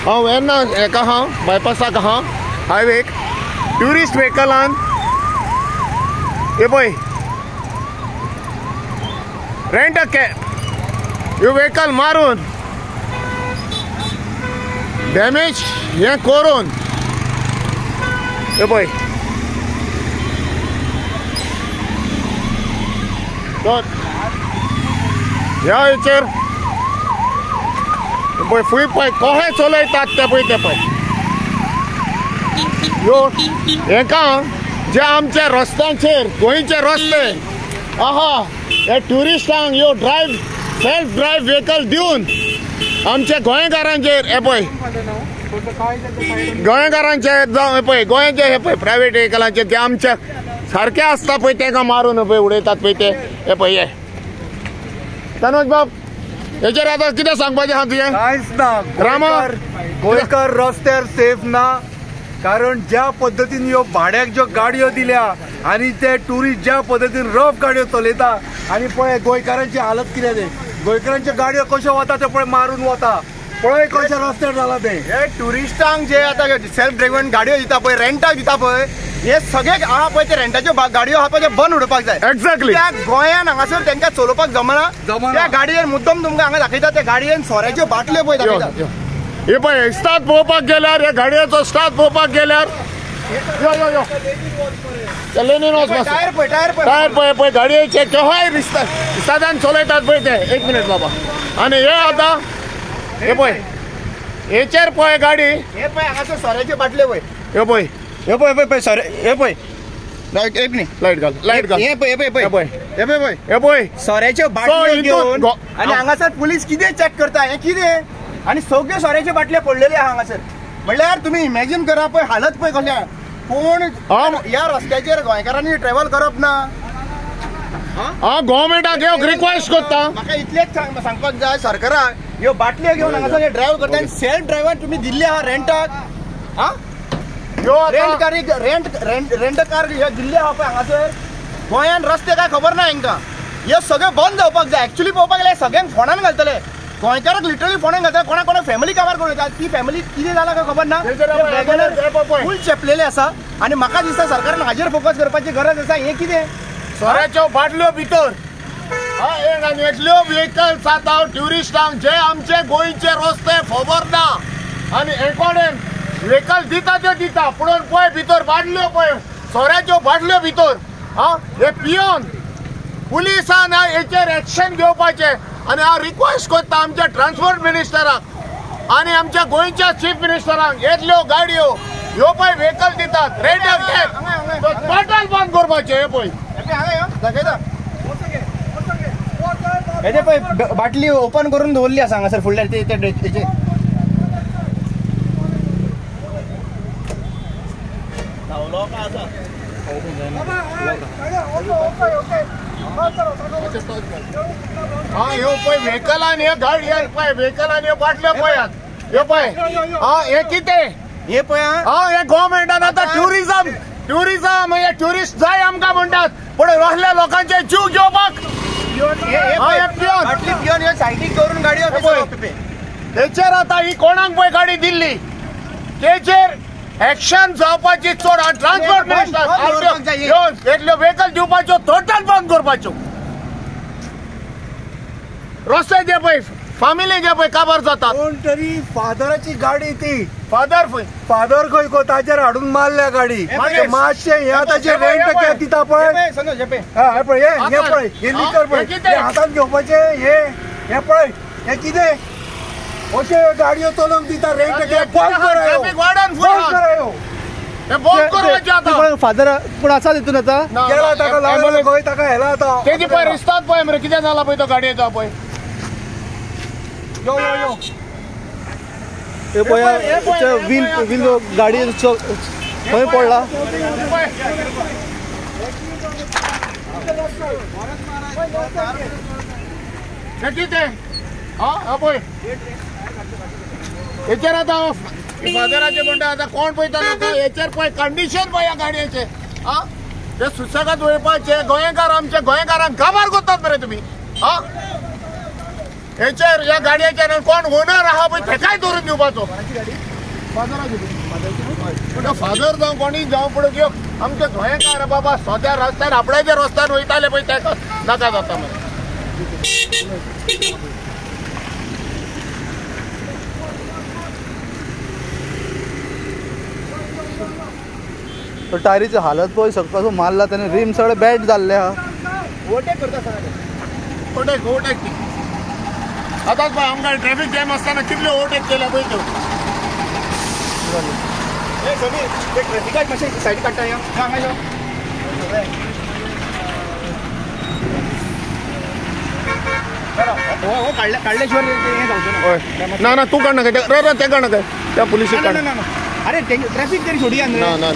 हांव वेर्ना हेका आहा बायपासाक आहा हायवेक ट्युरिस्ट व्हेकलान हे पळय रेंट अ कॅब ह्यो व्हेकल मारून डॅमेज हे करून हे पळय तर ह्या हेचेर पळय फुंय पळय कशे चलयतात ते पळय ह्यो हेका जे आमच्या रस्त्यांचेर गोंयचे रस्ते आहा हे ट्युरिस्टांक ह्यो सेल्फ ड्रायव्ह व्हेकल दिवन आमच्या गोंयकारांचेर हे पळय गोंयकारांचे जावं हे पळय गोंयचे हे पळय प्रायवेट व्हेकलांचे ते आमच्या सारखे आसता पळय तेका मारून पळय उडयतात पळय ते हे पळय हे तनोज बाब हेचेर आतां कितें सांगपाचें आहा तुजें कांयच ना गोंयकार रस्त्यार सेफ ना कारण ज्या पद्दतीन ह्यो भाड्याक ज्यो गाडयो दिल्या आनी ते ट्युरिस्ट ज्या पद्दतीन रफ गाडयो चलयता आनी पळय गोंयकारांची हालत कितें ते गोंयकारांच्यो गाडयो कश्यो वता ते पळय मारून वता पळय कशे रस्त्यार जाला ते हे ट्युरिस्टांक जे आतां सेल्फ ड्रायव्हन गाडयो दिता पळय रेंटाक दिता पळय हे सगळे आहा पळय ते रेंटाच्यो गाडयो आहा पळय ते बंद उडोवपाक जाय एक्झॅक्टली त्या गोंयान हांगासर तांकां चलोवपाक जमना त्या गाडयेन मुद्दम तुमकां हांगा दाखयता त्या गाडयेन सोऱ्याच्यो बाटल्यो पळय दाखयता हे पळय स्टार्ट पळोवपाक गेल्यार हे गाडयेचो स्टार्ट पळोवपाक गेल्यार यो यो यो लेनीन टायर पळय पळय गाडयेचे केव्हाय दिसतात चलयतात पळय ते एक मिनिट बाबा आणि हे आतां हे पळय हेचेर पळय गाडी हे पळय हांगासर सोऱ्याच्यो बाटल्यो पळय हे पळय हे पळय पळय पळय सोरे हे पळय एक मिनिट लायट घाल हे पळय हे पळय पळय हे पळय हे पळय सोऱ्याच्यो बाटल्यो घेवन आनी हांगासर पुलीस कितें चॅक करता हे कितें आनी सगळ्यो सोऱ्याच्यो बाटल्यो पडलेल्यो आहा हांगासर म्हणल्यार तुमी इमॅजीन करा पळय हालत पळय कशें कोण ह्या रस्त्याचेर गोंयकारांनी ट्रॅव्हल करप ना गव्हर्मेंटाक एक रिक्वेस्ट करता म्हाका इतलेंच सांगपाक जाय सरकाराक ह्यो बाटल्यो घेवन हांगासर ड्रायव्ह करता आनी सेल्फ ड्रायव्हर तुमी दिल्ले आहा रेंटाक रेंट कार दिल्ले आहा पळय हांगासर गोंयान रस्ते काय खबर ना हांकां हे सगळे बंद जावपाक जाय एक्चुअली पळोवपाक गेल्यार सगळ्यांक फोंडान घालतले गोंयकाराक लिटरली फोंडान घालता कोणा फॅमिली काबार करून येतात ती फॅमिली कितें जाला काय खबर ना फूल चेपलेले आसा आनी म्हाका दिसता सरकारान हाजेर फोकस करपाची गरज आसा हे कितें सोऱ्याच्यो बाटल्यो भितर येतल्यो व्हेकल्स आतां ट्युरिस्टांक जे आमचे गोंयचे रस्ते खबर ना आनी एकोडेन व्हेकल दिता ते दिता पुणून पळय भितर बाटल्यो पळय सोऱ्याच्यो बाटल्यो भितर हे पियोन पुलिसान हेचेर एक्शन घेवपाचें आनी हांव रिक्वेस्ट करता आमच्या ट्रान्सपोर्ट मिनिस्टराक आनी आमच्या गोंयच्या चीफ मिनिस्टराक येतल्यो गाडयो ह्यो पळय व्हेकल दितात रेंटाक कॅब टोटल बंद करपाचें हे पळय दाखयता हे पळय बाटली ओपन करून दवरली आसा हांगासर फुडल्या तेचे ह्यो पळय व्हेकलान हे गाडयेन पळय व्हेकलान ह्यो बाटल्यो पळयात ह्यो पळय हे कितें हे पळय हे गव्हर्मेंटान आतां ट्युरिझम हे ट्युरिस्ट जाय आमकां म्हणटात पूण रहल्या लोकांचे जीव घेवपाक बाटली पियोन ह्यो सायडीक दवरून गाडयो तेचेर आतां ही कोणाक पळय गाडी दिल्ली तेचेर एक्शन जावपाची चड ट्रान्सपोर्ट मिनिस्टर येतल्यो व्हेकल दिवपाच्यो टोटल बंद करपाच्यो रस्ते जे पळय फॅमिली जे पळय काबार जातात कोण तरी फादराची गाडी ती फादर खंय गो ताचेर हाडून मारल्या गाडी मातशें हे ताचे रेंट कॅब दिता पळय हे पळय हे लिटर पळय हातांत घेवपाचे हे पळय हे कितें अशे गाडयो चलोवंक दिता रेंट कॅब फादर पूण आसा तितून आतां गेला ताका लागलो खंय ताका हेला आतां तेजी पळय रिस्ताद पळय मरे कितें जाला पळय तो गाडयेचो पळय यो यो यो हे पळय व्हील गाडयेचो खंय पडला कितें पळय हेचेर आतां फादराचे म्हणटा आतां कोण पळयता लोक हेचेर पळय कंडिशन पळय ह्या गाडयेचे ते सुशेगाद वयपाचे गोंयकार आमचे गोंयकारांक काबार करतात मरे तुमी हेचेर ह्या गाडयाचेर कोण ओनर आहा पळय तेकाय धरून दिवपाचो फादर जावं कोणी जावं पडो किंवा आमचे गोंयकार बाबा सद्या रस्त्यार आपणाच्या रस्त्यान वयताले पळय तेका नाका जाता मरे. तो टायरीची हालत पळय सकपाचो मारला त्याने रिम सगळे बॅड जाल्ले हा. ओवरटेक करता सगळ्यांना. ओवरटेक ती आतांच पळय आमकां ट्रॅफिक जॅम आसतना कितले ओवरटेक केल्या पळय त्यो. ए समीर ते ट्रॅफिकाक मातशें सायडी काडटा या हांगा यो. हो काडल्याशिवाय हें जावचें ना. ना तू काढ नाका ते काढ नाका त्या पुलिस अरे ट्रॅफिक तरी सोडी ना